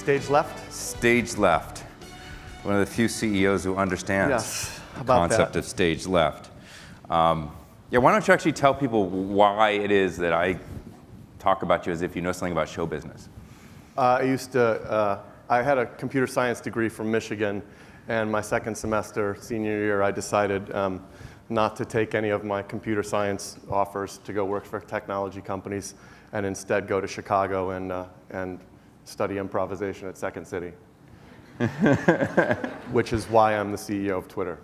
Stage left? Stage left. One of the few CEOs who understands the concept of stage left. Yeah, why don't you actually tell people why it is that I talk about you as if you know something about show business? I had a computer science degree from Michigan, and my second semester, senior year, I decided not to take any of my computer science offers to go work for technology companies, and instead go to Chicago and study improvisation at Second City. Which is why I'm the CEO of Twitter.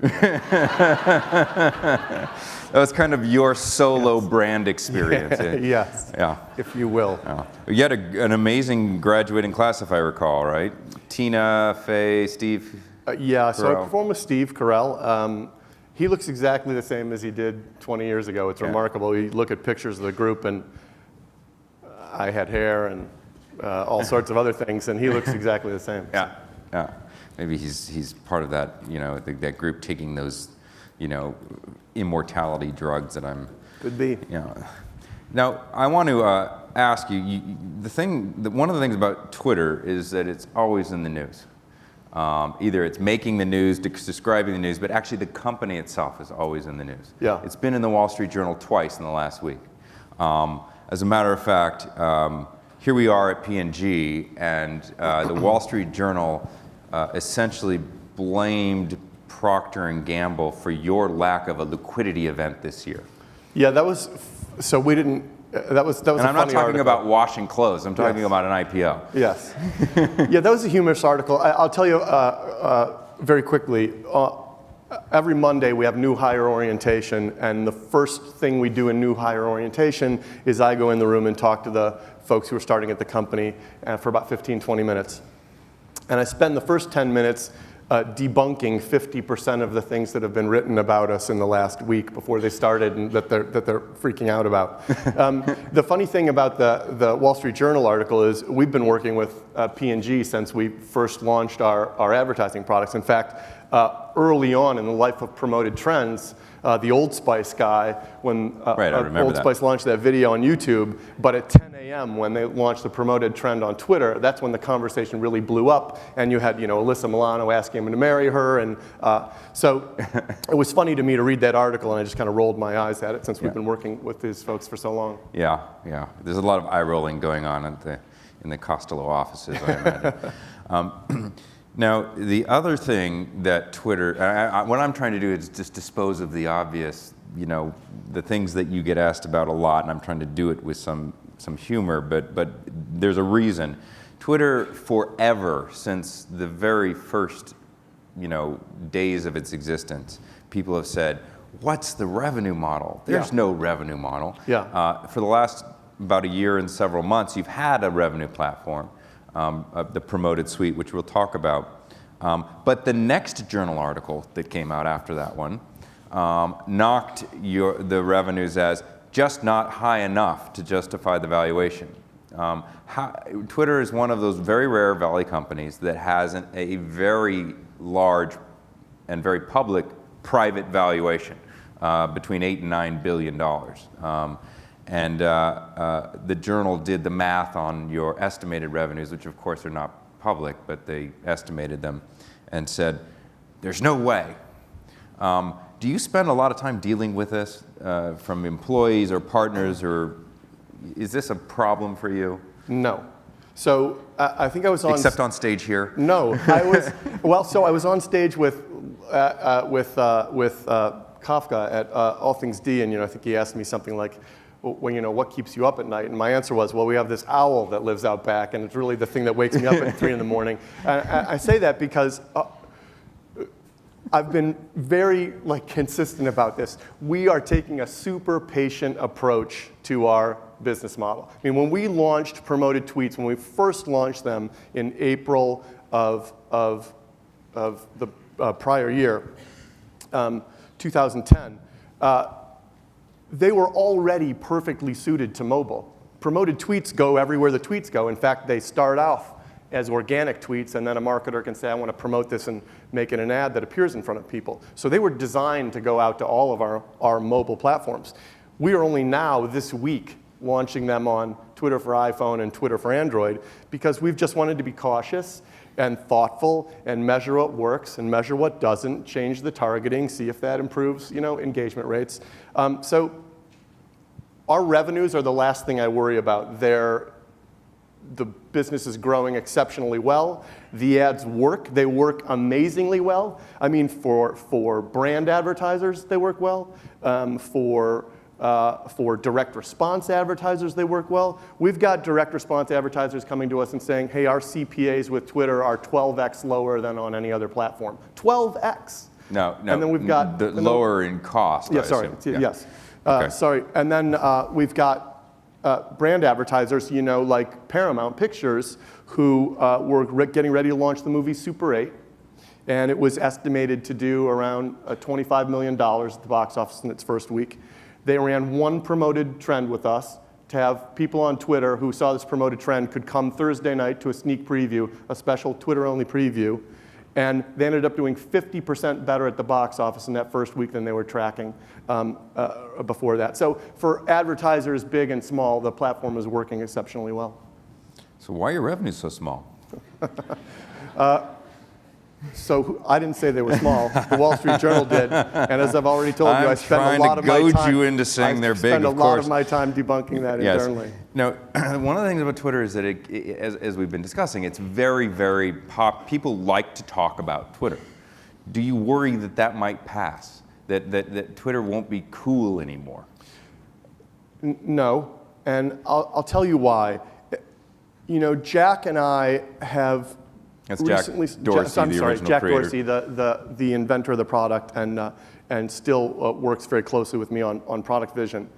That was kind of your solo brand experience. Yes, yeah. If you will. Yeah. You had an amazing graduating class, if I recall, right? Tina, Faye, Steve? Yeah, so I performed with Steve Carell. He looks exactly the same as he did 20 years ago. It's remarkable. You look at pictures of the group, and I had hair and all sorts of other things, and he looks exactly the same. Yeah. Yeah, maybe he's part of that, that group taking those, immortality drugs that I'm. Could be. Now, I want to ask you, one of the things about Twitter is that it's always in the news. Either it's making the news, describing the news, but actually the company itself is always in the news. Yeah. It's been in the Wall Street Journal twice in the last week. As a matter of fact, here we are at P&G, and the Wall Street Journal essentially blamed Procter & Gamble for your lack of a liquidity event this year. Yeah, that was, so we didn't, that was and I'm not talking about washing clothes, I'm talking about an IPO. Yes. Yeah, that was a humorous article. I'll tell you very quickly, every Monday we have new hire orientation, and the first thing we do in new hire orientation is I go in the room and talk to the folks who are starting at the company for about 15, 20 minutes. And I spend the first 10 minutes debunking 50% of the things that have been written about us in the last week before they started and that they're freaking out about. The funny thing about the Wall Street Journal article is we've been working with P&G since we first launched our advertising products. In fact, early on in the life of Promoted Trends, the Old Spice guy, when Old Spice launched that video on YouTube, but at 10 a.m. when they launched the Promoted Trend on Twitter, that's when the conversation really blew up, and you had Alyssa Milano asking him to marry her, and so it was funny to me to read that article, and I just kind of rolled my eyes at it since we've been working with these folks for so long. Yeah, yeah. There's a lot of eye rolling going on in the Costolo offices, I imagine. Now, the other thing that Twitter, what I'm trying to do is just dispose of the obvious, the things that you get asked about a lot, and I'm trying to do it with some humor, but there's a reason. Twitter forever, since the very first, days of its existence, people have said, what's the revenue model? There's no revenue model. Yeah. For the last about a year and several months, you've had a revenue platform. The Promoted Suite, which we'll talk about. But the next journal article that came out after that one knocked the revenues as just not high enough to justify the valuation. Twitter is one of those very rare Valley companies that has a very large and very public private valuation, between $8 and $9 billion. And the journal did the math on your estimated revenues, which of course are not public, but they estimated them and said, there's no way. Do you spend a lot of time dealing with this from employees or partners, or is this a problem for you? No. So I think I was on... Except on stage here? No. I was on stage with Kafka at All Things D, and I think he asked me something like, well, what keeps you up at night? And my answer was, well, we have this owl that lives out back, and it's really the thing that wakes me up at 3 in the morning. And I say that because I've been very consistent about this. We are taking a super patient approach to our business model. I mean, when we launched Promoted Tweets, when we first launched them in April of the prior year, 2010, they were already perfectly suited to mobile. Promoted tweets go everywhere the tweets go. In fact, they start off as organic tweets, and then a marketer can say, I want to promote this and make it an ad that appears in front of people. So they were designed to go out to all of our mobile platforms. We are only now, this week, launching them on Twitter for iPhone and Twitter for Android, because we've just wanted to be cautious and thoughtful and measure what works and measure what doesn't, change the targeting, see if that improves, engagement rates. So our revenues are the last thing I worry about. The business is growing exceptionally well. The ads work. They work amazingly well. I mean, for brand advertisers, they work well. For direct response advertisers, they work well. We've got direct response advertisers coming to us and saying, hey, our CPAs with Twitter are 12x lower than on any other platform. 12x. No. And then we've got the lower in cost. Yeah, sorry. Yes. Okay. Sorry. And then we've got brand advertisers, like Paramount Pictures, who were getting ready to launch the movie Super 8. And it was estimated to do around $25 million at the box office in its first week. They ran one promoted trend with us to have people on Twitter who saw this promoted trend could come Thursday night to a sneak preview, a special Twitter-only preview. And they ended up doing 50% better at the box office in that first week than they were tracking before that. So for advertisers, big and small, the platform is working exceptionally well. So why are your revenues so small? So I didn't say they were small. The Wall Street Journal did. And as I've already told you, I spend a lot of my time. I'm trying to goad you into saying they're big, of course. I spend a lot of my time debunking that internally. Now, one of the things about Twitter is that, as we've been discussing, it's very, very people like to talk about Twitter. Do you worry that that might pass? That Twitter won't be cool anymore? No. And I'll tell you why. Jack and I have That's Jack Dorsey, the original Jack creator. Dorsey, the inventor of the product, and still works very closely with me on product vision.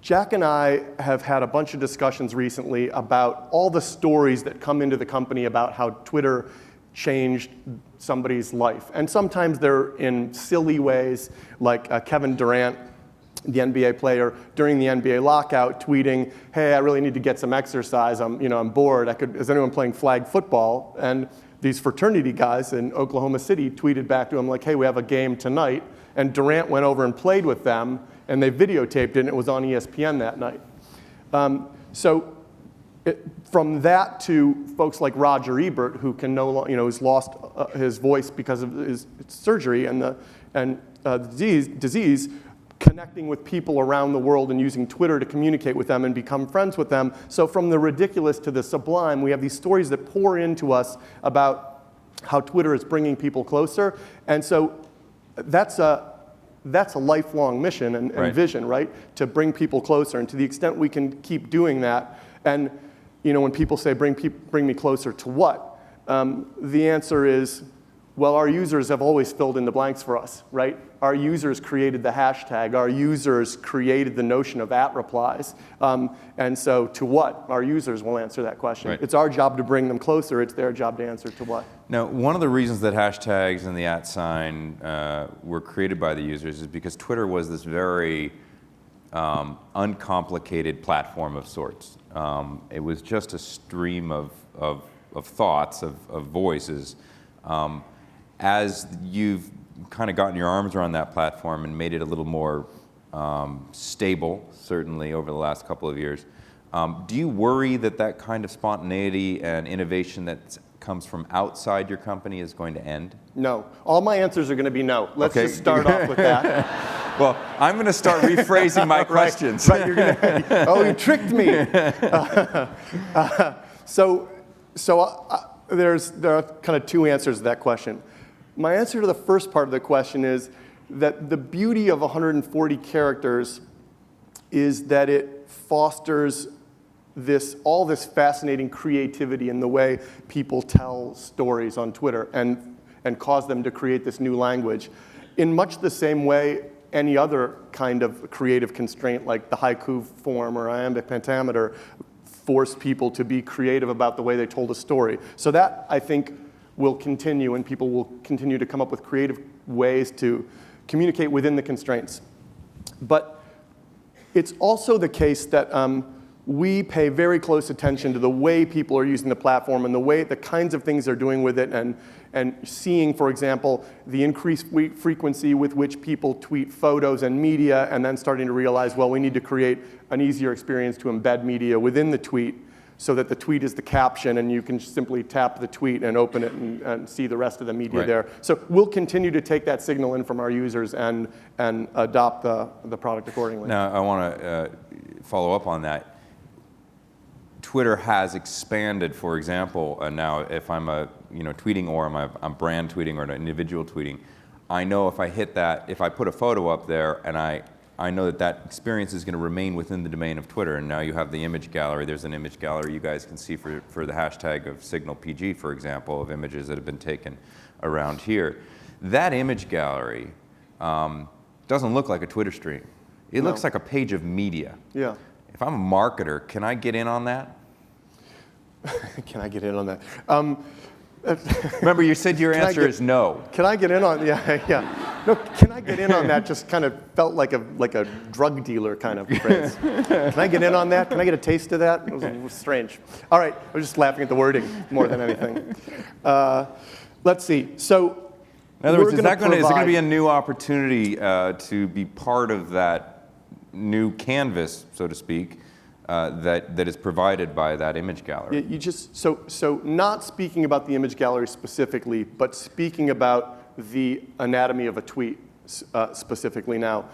Jack and I have had a bunch of discussions recently about all the stories that come into the company about how Twitter changed somebody's life. And sometimes they're in silly ways, like Kevin Durant, the NBA player, during the NBA lockout, tweeting, hey, I really need to get some exercise. I'm bored. Is anyone playing flag football? And these fraternity guys in Oklahoma City tweeted back to him like, hey, we have a game tonight. And Durant went over and played with them, and they videotaped it, and it was on ESPN that night. From that to folks like Roger Ebert, who can no longer, has lost his voice because of his surgery and the disease, connecting with people around the world and using Twitter to communicate with them and become friends with them. So from the ridiculous to the sublime, we have these stories that pour into us about how Twitter is bringing people closer. And so that's a lifelong mission and vision, right? To bring people closer. And to the extent we can keep doing that, and when people say bring me closer to what? The answer is, well, our users have always filled in the blanks for us, right? Our users created the hashtag. Our users created the notion of @replies. And so to what? Our users will answer that question. Right. It's our job to bring them closer. It's their job to answer to what. Now, one of the reasons that hashtags and the @sign were created by the users is because Twitter was this very uncomplicated platform of sorts. It was just a stream of thoughts, of voices. As you've kind of gotten your arms around that platform and made it a little more stable, certainly over the last couple of years, do you worry that kind of spontaneity and innovation that comes from outside your company is going to end? No. All my answers are going to be no. Let's just start off with that. Well, I'm going to start rephrasing my questions. Right, you're going to, oh, you tricked me. There are kind of two answers to that question. My answer to the first part of the question is that the beauty of 140 characters is that it fosters all this fascinating creativity in the way people tell stories on Twitter and cause them to create this new language. In much the same way any other kind of creative constraint like the haiku form or iambic pentameter forced people to be creative about the way they told a story. So that, I think, will continue, and people will continue to come up with creative ways to communicate within the constraints. But it's also the case that we pay very close attention to the way people are using the platform and the kinds of things they're doing with it, and seeing, for example, the increased frequency with which people tweet photos and media, and then starting to realize, well, we need to create an easier experience to embed media within the tweet so that the tweet is the caption and you can simply tap the tweet and open it and see the rest of the media there. So we'll continue to take that signal in from our users and adopt the product accordingly. Now, I want to follow up on that. Twitter has expanded, for example, now if I'm tweeting, or I'm brand tweeting or an individual tweeting, I know if I hit that, if I put a photo up there, and I know that experience is going to remain within the domain of Twitter. And now you have the image gallery. There's an image gallery you guys can see for the hashtag of SignalPG, for example, of images that have been taken around here. That image gallery doesn't look like a Twitter stream. It looks like a page of media. Yeah. If I'm a marketer, can I get in on that? Can I get in on that? Remember, you said your answer is no. Can I get in on, yeah. No, can I get in on that just kind of felt like a drug dealer kind of phrase. Can I get in on that? Can I get a taste of that? It was strange. All right, I was just laughing at the wording more than anything. Let's see. So, in other words, is there going to be a new opportunity to be part of that new canvas, so to speak, that is provided by that image gallery? You just so not speaking about the image gallery specifically, but speaking about the anatomy of a tweet specifically now.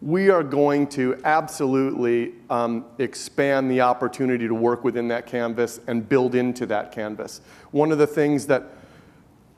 We are going to absolutely expand the opportunity to work within that canvas and build into that canvas. One of the things that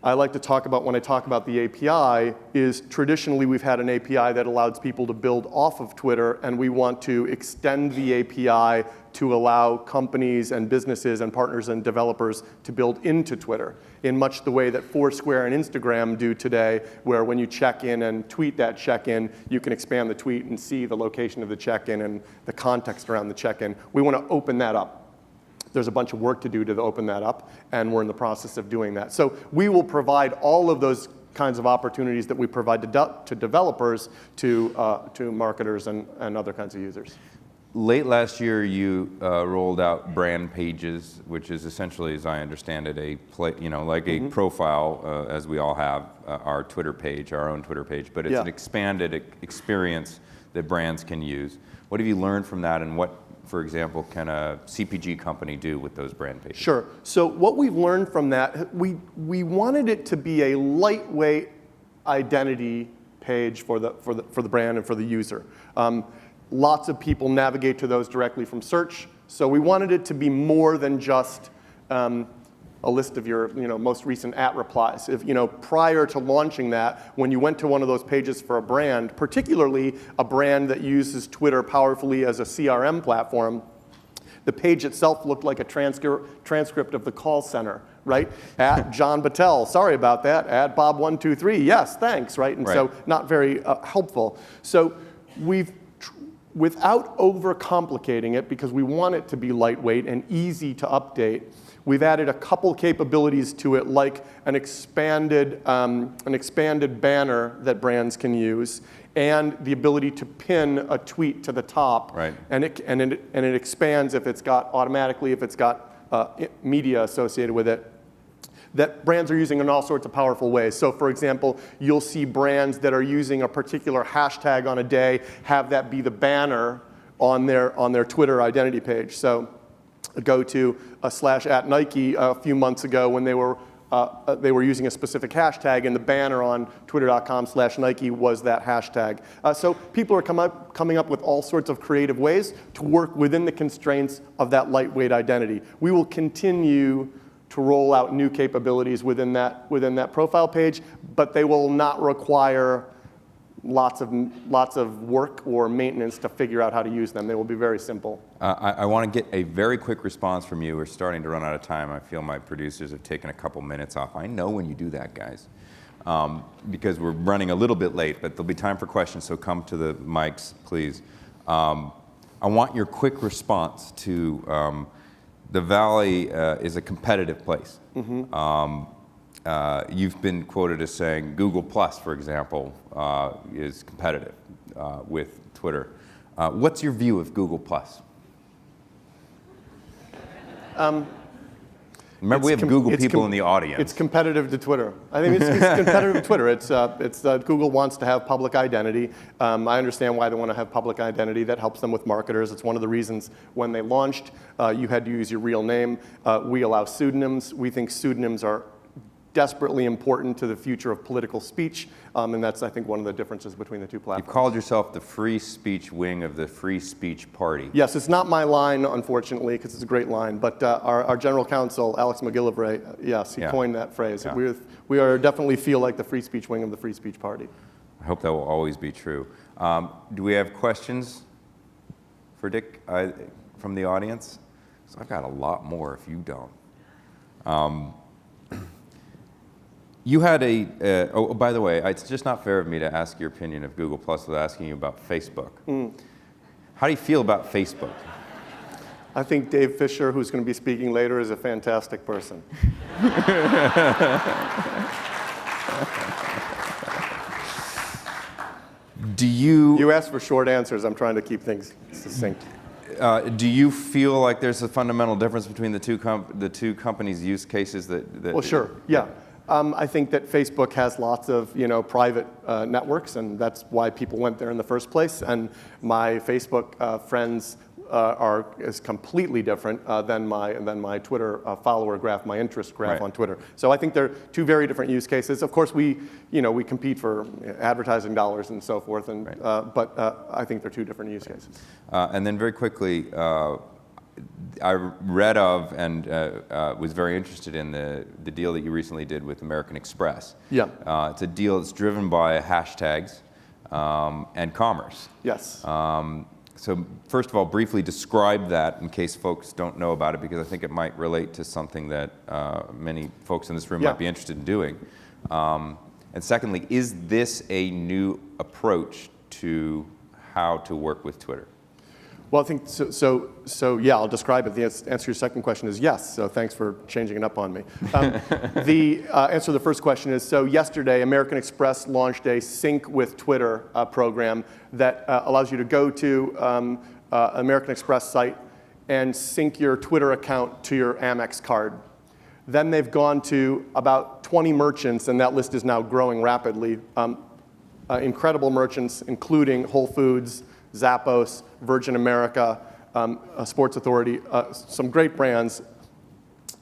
I like to talk about when I talk about the API is traditionally we've had an API that allows people to build off of Twitter, and we want to extend the API to allow companies and businesses and partners and developers to build into Twitter in much the way that Foursquare and Instagram do today, where when you check in and tweet that check-in, you can expand the tweet and see the location of the check-in and the context around the check-in. We want to open that up. There's a bunch of work to do to open that up, and we're in the process of doing that. So we will provide all of those kinds of opportunities that we provide to developers to marketers and other kinds of users. Late last year, you rolled out brand pages, which is essentially, as I understand it, a profile, as we all have our Twitter page, our own Twitter page, but it's an expanded experience that brands can use. What have you learned from that, and what, for example, can a CPG company do with those brand pages? Sure. So what we've learned from that, we wanted it to be a lightweight identity page for the brand and for the user. Lots of people navigate to those directly from search, so we wanted it to be more than just a list of your most recent @replies. If prior to launching that, when you went to one of those pages for a brand, particularly a brand that uses Twitter powerfully as a CRM platform, the page itself looked like a transcript of the call center, right? @John Battelle, sorry about that. @Bob123, yes, thanks, right? And so not very helpful. So without overcomplicating it, because we want it to be lightweight and easy to update, we've added a couple capabilities to it, like an expanded banner that brands can use, and the ability to pin a tweet to the top. Right. And it expands if it's got media associated with it, that brands are using in all sorts of powerful ways. So for example, you'll see brands that are using a particular hashtag on a day have that be the banner on their Twitter identity page. So go to /@Nike a few months ago when they were using a specific hashtag, and the banner on twitter.com/Nike was that hashtag. So people are coming up with all sorts of creative ways to work within the constraints of that lightweight identity. We will continue to roll out new capabilities within that profile page, but they will not require lots of work or maintenance to figure out how to use them. They will be very simple. I want to get a very quick response from you. We're starting to run out of time. I feel my producers have taken a couple minutes off. I know when you do that, guys, because we're running a little bit late, but there'll be time for questions, so come to the mics, please. I want your quick response to the Valley is a competitive place. You've been quoted as saying Google+, for example, is competitive with Twitter. What's your view of Google+? Remember, we have Google people in the audience. It's competitive to Twitter. I think it's competitive to Twitter. It's Google wants to have public identity. I understand why they want to have public identity. That helps them with marketers. It's one of the reasons when they launched, you had to use your real name. We allow pseudonyms. We think pseudonyms are desperately important to the future of political speech, and that's, I think, one of the differences between the two platforms. You called yourself the free speech wing of the free speech party. Yes, it's not my line, unfortunately, because it's a great line, but our general counsel, Alex McGillivray, yes, he coined that phrase. Yeah. We are definitely feel like the free speech wing of the free speech party. I hope that will always be true. Do we have questions for Dick from the audience? So I've got a lot more if you don't. You had oh, by the way, it's just not fair of me to ask your opinion of Google Plus without asking you about Facebook. How do you feel about Facebook? I think Dave Fisher, who's going to be speaking later, is a fantastic person. You asked for short answers. I'm trying to keep things succinct. Do you feel like there's a fundamental difference between the two companies' use cases that Well, sure, yeah. I think that Facebook has lots of private networks, and that's why people went there in the first place. And my Facebook friends is completely different than my Twitter follower graph, my interest graph on Twitter. So I think they're two very different use cases. Of course, we compete for advertising dollars and so forth, and but I think they're two different use cases. And then very quickly. I read of and was very interested in the deal that you recently did with American Express. Yeah. It's a deal that's driven by hashtags and commerce. Yes. So first of all, briefly describe that in case folks don't know about it, because I think it might relate to something that many folks in this room might be interested in doing. And secondly, is this a new approach to how to work with Twitter? Well, I think so yeah, I'll describe it. The answer to your second question is yes, so thanks for changing it up on me. The answer to the first question is, so yesterday, American Express launched a Sync with Twitter program that allows you to go to American Express site and sync your Twitter account to your Amex card. Then they've gone to about 20 merchants, and that list is now growing rapidly. Incredible merchants, including Whole Foods, Zappos, Virgin America, Sports Authority, some great brands.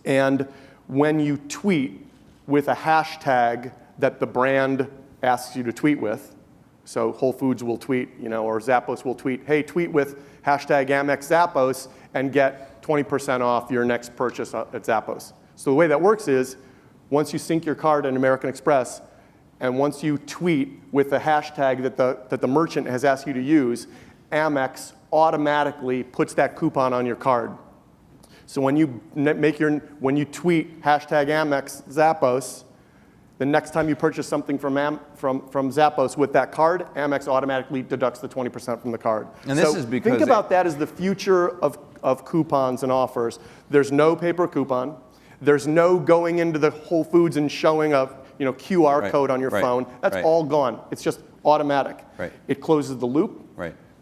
And when you tweet with a hashtag that the brand asks you to tweet with, so Whole Foods will tweet, or Zappos will tweet, hey, tweet with hashtag Amex Zappos and get 20% off your next purchase at Zappos. So the way that works is, once you sync your card in American Express, and once you tweet with the hashtag that the merchant has asked you to use, Amex automatically puts that coupon on your card. So when you tweet hashtag Amex Zappos, the next time you purchase something from Zappos with that card, Amex automatically deducts the 20% from the card. And this is because think about that as the future of coupons and offers. There's no paper coupon. There's no going into the Whole Foods and showing a QR code on your phone. That's all gone. It's just automatic. It closes the loop.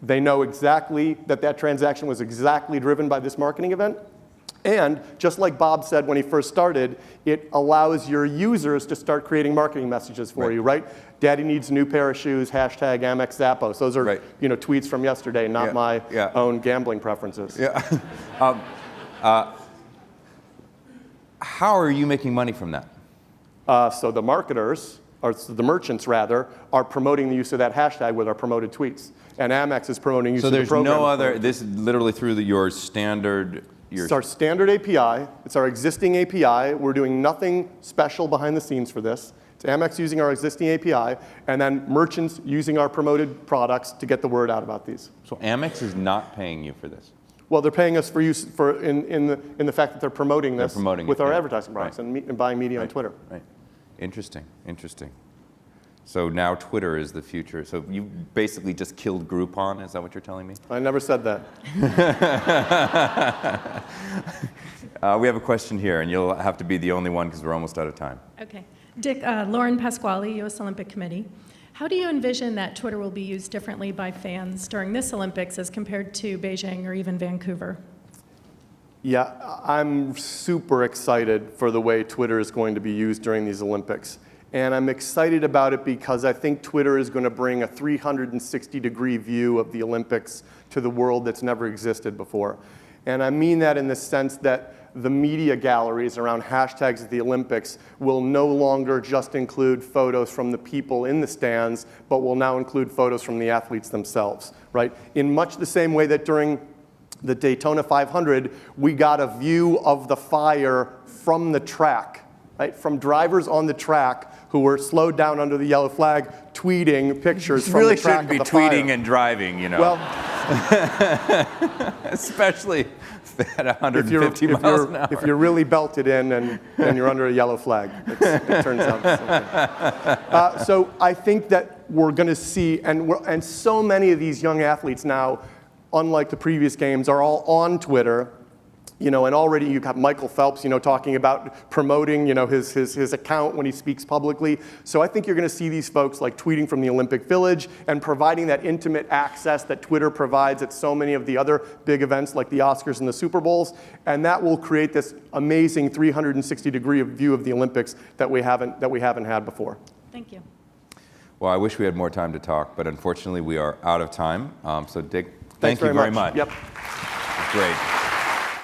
They know exactly that transaction was exactly driven by this marketing event. And just like Bob said when he first started, it allows your users to start creating marketing messages for you, right? Daddy needs a new pair of shoes, hashtag Amex Zappos. Those are tweets from yesterday, not my own gambling preferences. How are you making money from that? So the marketers, or the merchants rather, are promoting the use of that hashtag with our promoted tweets. And Amex is promoting use of the program. So there's no other, this is literally through your standard... It's our standard API. It's our existing API. We're doing nothing special behind the scenes for this. It's Amex using our existing API, and then merchants using our promoted products to get the word out about these. So Amex is not paying you for this? Well, they're paying us for use in the fact that they're promoting this with our advertising products and buying media on Twitter. Interesting. So now Twitter is the future. So you basically just killed Groupon, is that what you're telling me? I never said that. We have a question here, and you'll have to be the only one because we're almost out of time. Okay. Dick, Lauren Pasquale, U.S. Olympic Committee. How do you envision that Twitter will be used differently by fans during this Olympics as compared to Beijing or even Vancouver? Yeah, I'm super excited for the way Twitter is going to be used during these Olympics. And I'm excited about it because I think Twitter is going to bring a 360-degree view of the Olympics to the world that's never existed before. And I mean that in the sense that the media galleries around hashtags at the Olympics will no longer just include photos from the people in the stands, but will now include photos from the athletes themselves, right? In much the same way that during the Daytona 500, we got a view of the fire from the track, right? From drivers on the track who were slowed down under the yellow flag, tweeting pictures from Really the track shouldn't be of the fire. tweeting and driving, you know. Well, especially at 150 miles an hour. if you're really belted in and you're under a yellow flag, it turns out something. So I think that we're going to see, and so many of these young athletes now, unlike the previous games, are all on Twitter. You know, and already you've got Michael Phelps, you know, talking about promoting, you know, his account when he speaks publicly. So I think you're going to see these folks like tweeting from the Olympic Village and providing that intimate access that Twitter provides at so many of the other big events like the Oscars and the Super Bowls. And that will create this amazing 360-degree view of the Olympics that we haven't had before. Thank you. Well, I wish we had more time to talk, but unfortunately we are out of time. So Dick, thank Thanks you very much. much. Yep. Great.